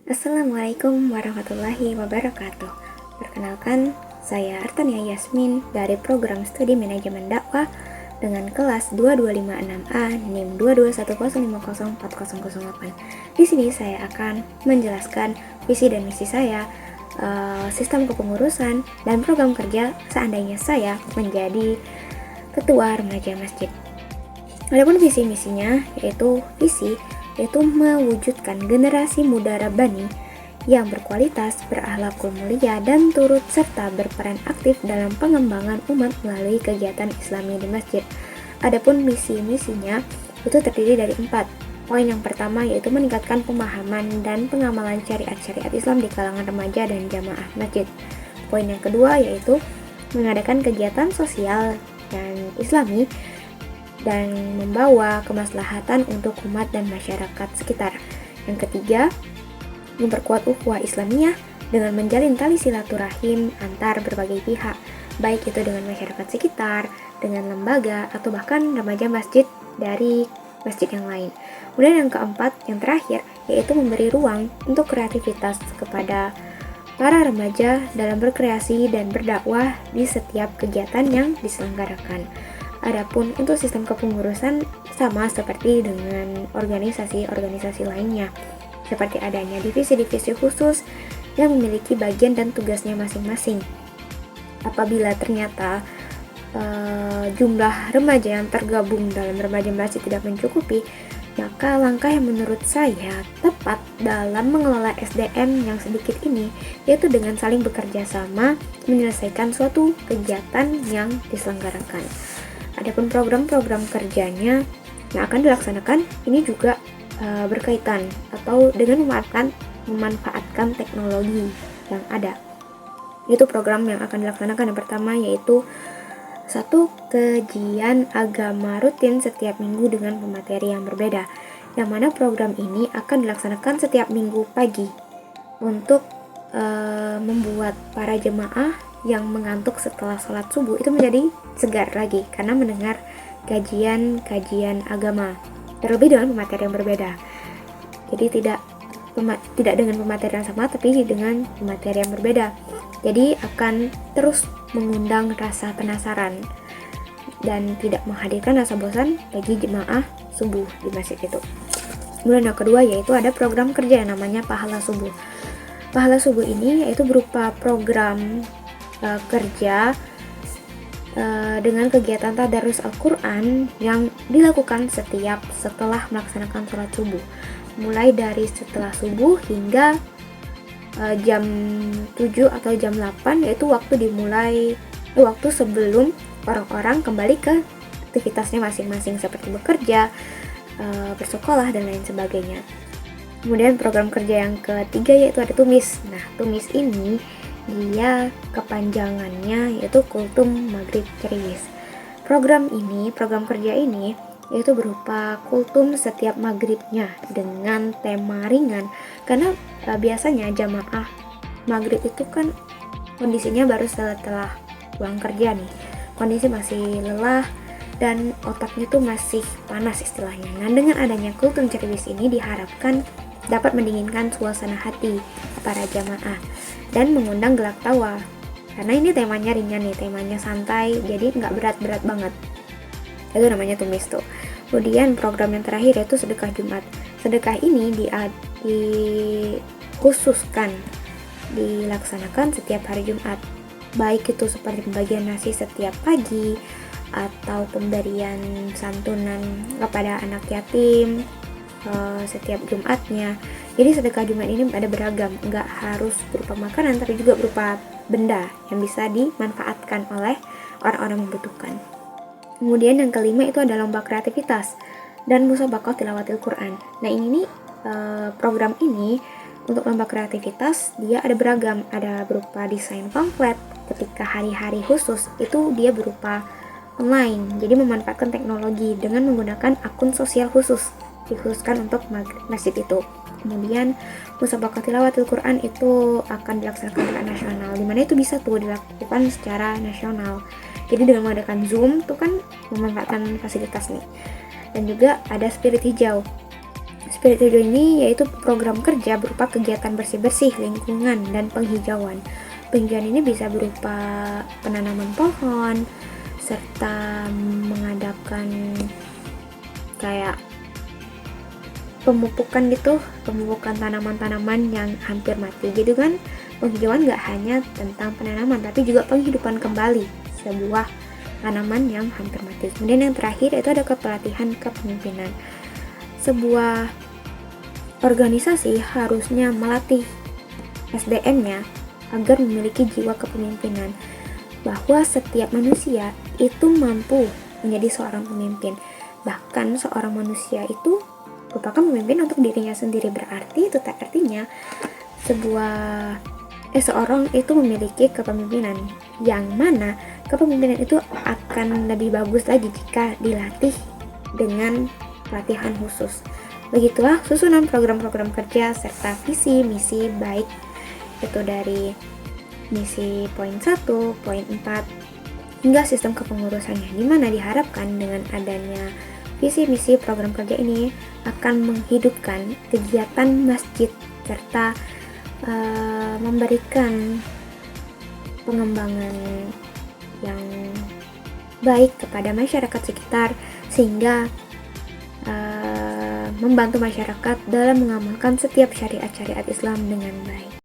Assalamualaikum warahmatullahi wabarakatuh. Perkenalkan, saya Artania Yasmin dari Program Studi Manajemen Dakwah dengan kelas 2256A NIM 221050408. Di sini saya akan menjelaskan visi dan misi saya, sistem kepengurusan, dan program kerja seandainya saya menjadi ketua remaja masjid. Adapun visi misinya yaitu mewujudkan generasi muda Rabbani yang berkualitas, berakhlakul mulia, dan turut serta berperan aktif dalam pengembangan umat melalui kegiatan Islami di masjid. Adapun misi-misinya itu terdiri dari 4. Poin yang pertama yaitu meningkatkan pemahaman dan pengamalan syariat-syariat Islam di kalangan remaja dan jamaah masjid. Poin yang kedua yaitu mengadakan kegiatan sosial dan Islami dan membawa kemaslahatan untuk umat dan masyarakat sekitar. Yang ketiga, memperkuat ukhuwah Islamiyah dengan menjalin tali silaturahim antar berbagai pihak, baik itu dengan masyarakat sekitar, dengan lembaga, atau bahkan remaja masjid dari masjid yang lain. Kemudian yang keempat, yang terakhir, yaitu memberi ruang untuk kreativitas kepada para remaja dalam berkreasi dan berdakwah di setiap kegiatan yang diselenggarakan. Adapun untuk sistem kepengurusan sama seperti dengan organisasi-organisasi lainnya, seperti adanya divisi-divisi khusus yang memiliki bagian dan tugasnya masing-masing. Apabila ternyata jumlah remaja yang tergabung dalam remaja masjid tidak mencukupi, maka langkah yang menurut saya tepat dalam mengelola SDM yang sedikit ini yaitu dengan saling bekerja sama menyelesaikan suatu kegiatan yang diselenggarakan. Adapun program-program kerjanya yang akan dilaksanakan ini juga berkaitan atau dengan memanfaatkan teknologi yang ada. Itu program yang akan dilaksanakan yang pertama yaitu 1. Kajian agama rutin setiap minggu dengan pemateri yang berbeda, yang mana program ini akan dilaksanakan setiap minggu pagi untuk membuat para jemaah yang mengantuk setelah sholat subuh itu menjadi segar lagi karena mendengar kajian agama, terlebih dengan pemateri yang berbeda. Jadi tidak dengan pemateri yang sama tapi dengan pemateri yang berbeda. Jadi akan terus mengundang rasa penasaran dan tidak menghadirkan rasa bosan bagi jemaah subuh di masjid itu. Kemudian yang kedua yaitu ada program kerja yang namanya Pahala Subuh. Pahala Subuh ini yaitu berupa program kerja dengan kegiatan tadarus Al-Quran yang dilakukan setelah melaksanakan sholat subuh, mulai dari setelah subuh hingga jam 7 atau jam 8, yaitu waktu sebelum orang-orang kembali ke aktivitasnya masing-masing seperti bekerja, bersekolah, dan lain sebagainya. Kemudian program kerja yang ketiga yaitu ada tumis. Nah, tumis ini dia kepanjangannya yaitu Kultum Maghrib Ceriwis. Program kerja ini yaitu berupa kultum setiap maghribnya dengan tema ringan, karena biasanya jamaah maghrib itu kan kondisinya baru setelah pulang kerja nih, kondisi masih lelah dan otaknya tuh masih panas istilahnya. Nah, dengan adanya kultum Ceriwis ini diharapkan dapat mendinginkan suasana hati para jamaah dan mengundang gelak tawa, karena ini temanya ringan nih, temanya santai, jadi nggak berat-berat banget. Itu namanya tumis tuh. Kemudian program yang terakhir yaitu sedekah Jumat. Sedekah ini dikhususkan dilaksanakan setiap hari Jumat, baik itu seperti pembagian nasi setiap pagi atau pemberian santunan kepada anak yatim setiap Jumatnya. Jadi sedekah Jumat ini ada beragam, nggak harus berupa makanan tapi juga berupa benda yang bisa dimanfaatkan oleh orang-orang membutuhkan. Kemudian yang kelima itu ada lomba kreativitas dan musabaqah tilawatil Quran. Nah, ini program ini untuk lomba kreativitas dia ada beragam, ada berupa desain pamflet. Ketika hari-hari khusus itu dia berupa online, jadi memanfaatkan teknologi dengan menggunakan akun sosial khusus dikhususkan untuk masjid itu. Kemudian musabaqah tilawatil Quran itu akan dilaksanakan secara nasional, dimana itu bisa tuh dilakukan secara nasional. Jadi dengan menggunakan Zoom itu kan memanfaatkan fasilitas nih. Dan juga ada spirit hijau. Spirit Hijau ini yaitu program kerja berupa kegiatan bersih-bersih lingkungan dan penghijauan. Penghijauan ini bisa berupa penanaman pohon, serta mengadakan kayak pemupukan tanaman-tanaman yang hampir mati. Jadi kan penghijauan gak hanya tentang penanaman, tapi juga penghidupan kembali sebuah tanaman yang hampir mati. Kemudian yang terakhir itu ada kepelatihan kepemimpinan. Sebuah organisasi harusnya melatih SDM-nya agar memiliki jiwa kepemimpinan, bahwa setiap manusia itu mampu menjadi seorang pemimpin. Bahkan seorang manusia itu merupakan pemimpin untuk dirinya sendiri. Berarti itu tak artinya seorang itu memiliki kepemimpinan, yang mana kepemimpinan itu akan lebih bagus lagi jika dilatih dengan pelatihan khusus. Begitulah susunan program-program kerja serta visi misi, baik itu dari misi poin 1, poin 4 hingga sistem kepengurusannya, di mana diharapkan dengan adanya visi misi program kerja ini akan menghidupkan kegiatan masjid serta memberikan pengembangan yang baik kepada masyarakat sekitar, sehingga membantu masyarakat dalam mengamalkan setiap syariat-syariat Islam dengan baik.